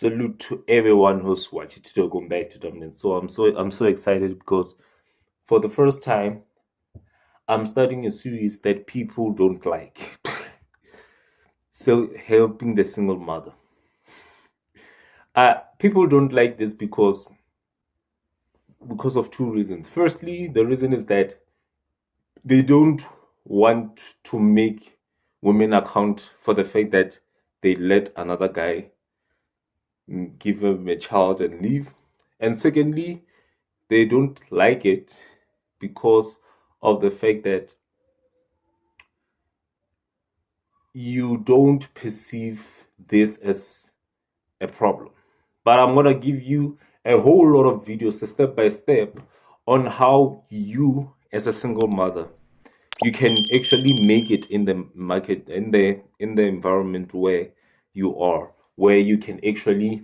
Salute to everyone who's watching today. Going back to dominance. I'm so excited because for the first time I'm starting a series that people don't like. So helping the single mother. People don't like this because of two reasons. Firstly, the reason is that they don't want to make women account for the fact that they let another guy give them a child and leave. And secondly, they don't like it because of the fact that you don't perceive this as a problem. But I'm going to give you a whole lot of videos, step by step, on how you, as a single mother, you can actually make it in the market, in the environment where you are, where you can actually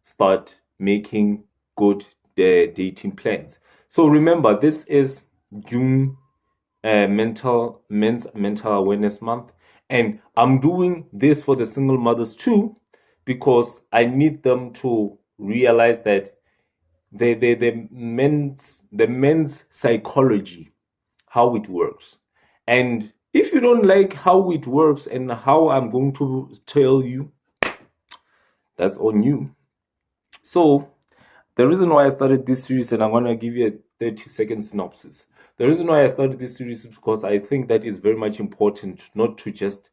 start making good dating plans. So remember, this is June men's mental awareness month, and I'm doing this for the single mothers too, because I need them to realize that the men's psychology, how it works. And if you don't like how it works and how I'm going to tell you, that's on you. So the reason why I started this series, and I'm going to give you a 30-second synopsis. The reason why I started this series is because I think that is very much important, not to just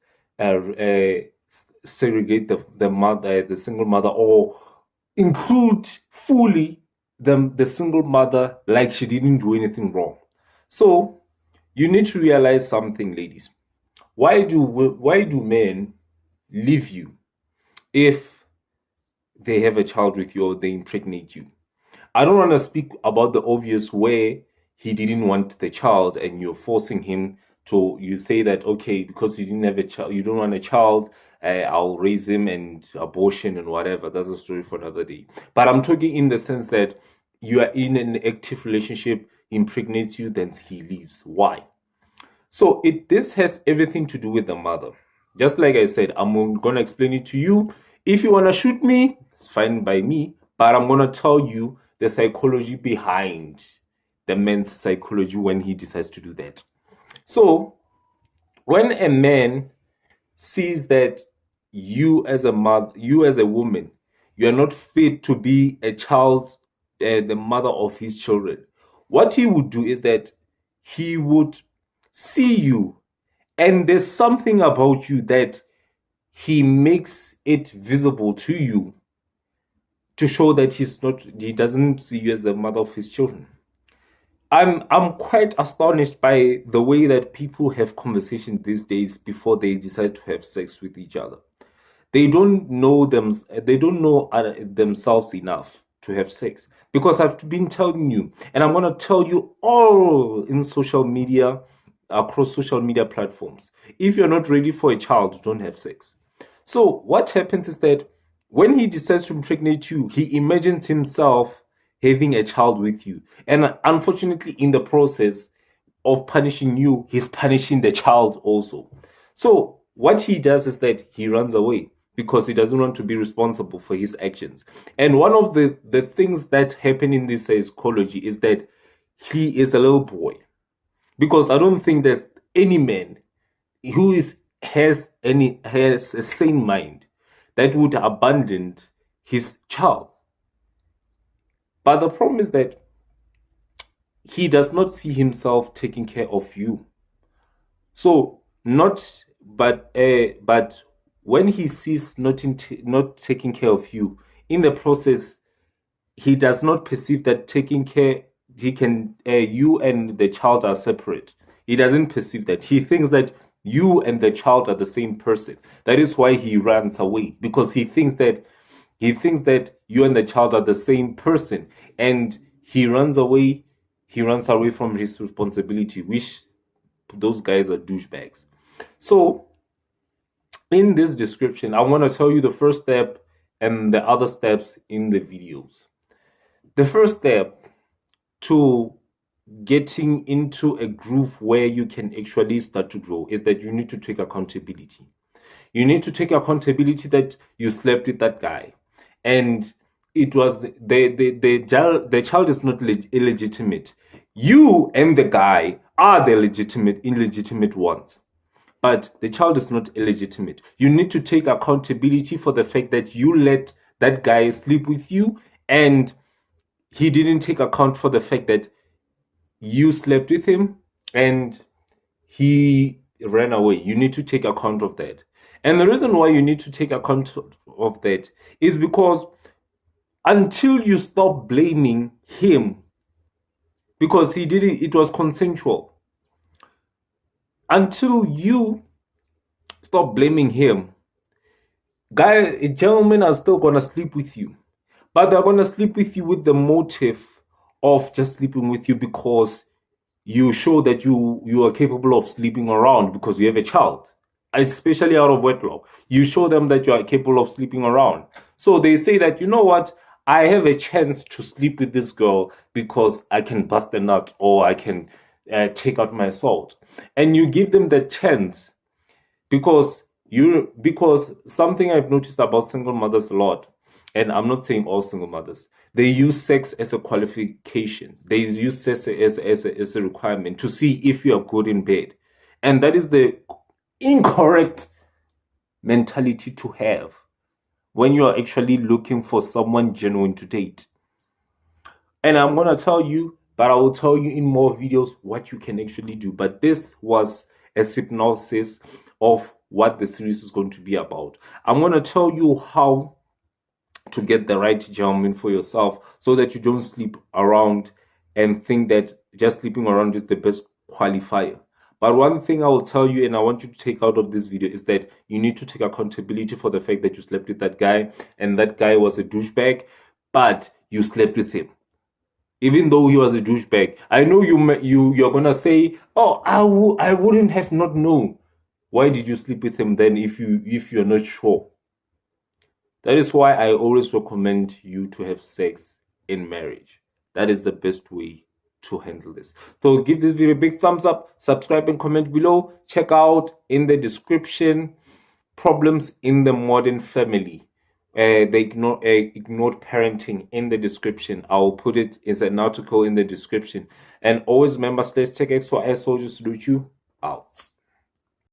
segregate the mother, the single mother, or include fully the single mother like she didn't do anything wrong. So you need to realize something, ladies. Why do men leave you if they have a child with you or they impregnate you? I don't want to speak about the obvious where he didn't want the child and you're forcing him to, you say that, okay, because you didn't have a child, you don't want a child, I'll raise him, and abortion and whatever. That's a story for another day. But I'm talking in the sense that you are in an active relationship, he impregnates you, then he leaves. Why? So this has everything to do with the mother. Just like I said, I'm going to explain it to you. If you want to shoot me, it's fine by me. But I'm going to tell you the psychology behind the man's psychology when he decides to do that. So when a man sees that you as a mother, you as a woman, you are not fit to be a child, the mother of his children, what he would do is that he would see you, and there's something about you that he makes it visible to you to show that he doesn't see you as the mother of his children. I'm quite astonished by the way that people have conversations these days before they decide to have sex with each other. They don't know themselves enough to have sex, because I've been telling you, and I'm going to tell you all in social media, across social media platforms, if you're not ready for a child, don't have sex. So what happens is that when he decides to impregnate you, he imagines himself having a child with you. And unfortunately, in the process of punishing you, he's punishing the child also. So what he does is that he runs away because he doesn't want to be responsible for his actions. And one of the things that happen in this psychology is that he is a little boy. Because I don't think there's any man who has a sane mind that would abandon his child. But the problem is that he does not see himself taking care of you. So but when he sees not taking care of you, in the process, he does not perceive that taking care, you and the child are separate. He doesn't perceive that. He thinks that you and the child are the same person. That is why he runs away, because he thinks that you and the child are the same person, and he runs away. He runs away from his responsibility, which those guys are douchebags. So in this description, I want to tell you the first step and the other steps in the videos. The first step to getting into a groove where you can actually start to grow is that you need to take accountability. You need to take accountability that you slept with that guy. and it was the child is not illegitimate. You and the guy are the illegitimate ones, but the child is not illegitimate. You need to take accountability for the fact that you let that guy sleep with you, and he didn't take account for the fact that you slept with him and he ran away. You need to take account of that. And the reason why you need to take account of that is because until you stop blaming him, because he did it was consensual. Until you stop blaming him, gentlemen are still gonna sleep with you, but they're gonna sleep with you with the motive of just sleeping with you because you show that you are capable of sleeping around because you have a child, especially out of wedlock. You show them that you are capable of sleeping around. So they say that, you know what, I have a chance to sleep with this girl because I can bust a nut or I can take out my salt. And you give them that chance because something I've noticed about single mothers a lot, and I'm not saying all single mothers, they use sex as a qualification. They use sex as a requirement to see if you are good in bed. And that is the incorrect mentality to have when you are actually looking for someone genuine to date. And I'm going to tell you, but I will tell you in more videos what you can actually do. But this was a synopsis of what the series is going to be about. I'm going to tell you how to get the right gentleman for yourself so that you don't sleep around and think that just sleeping around is the best qualifier. But one thing I will tell you, and I want you to take out of this video, is that you need to take accountability for the fact that you slept with that guy, and that guy was a douchebag, but you slept with him. Even though he was a douchebag. I know you're gonna say, oh, I wouldn't have not known. Why did you sleep with him then if you're not sure? That is why I always recommend you to have sex in marriage. That is the best way to handle this. So give this video a big thumbs up, subscribe and comment below. Check out in the description problems in the modern family. They ignored parenting in the description. I'll put it as an article in the description. And always remember, /TechXYS soldiers salute you out.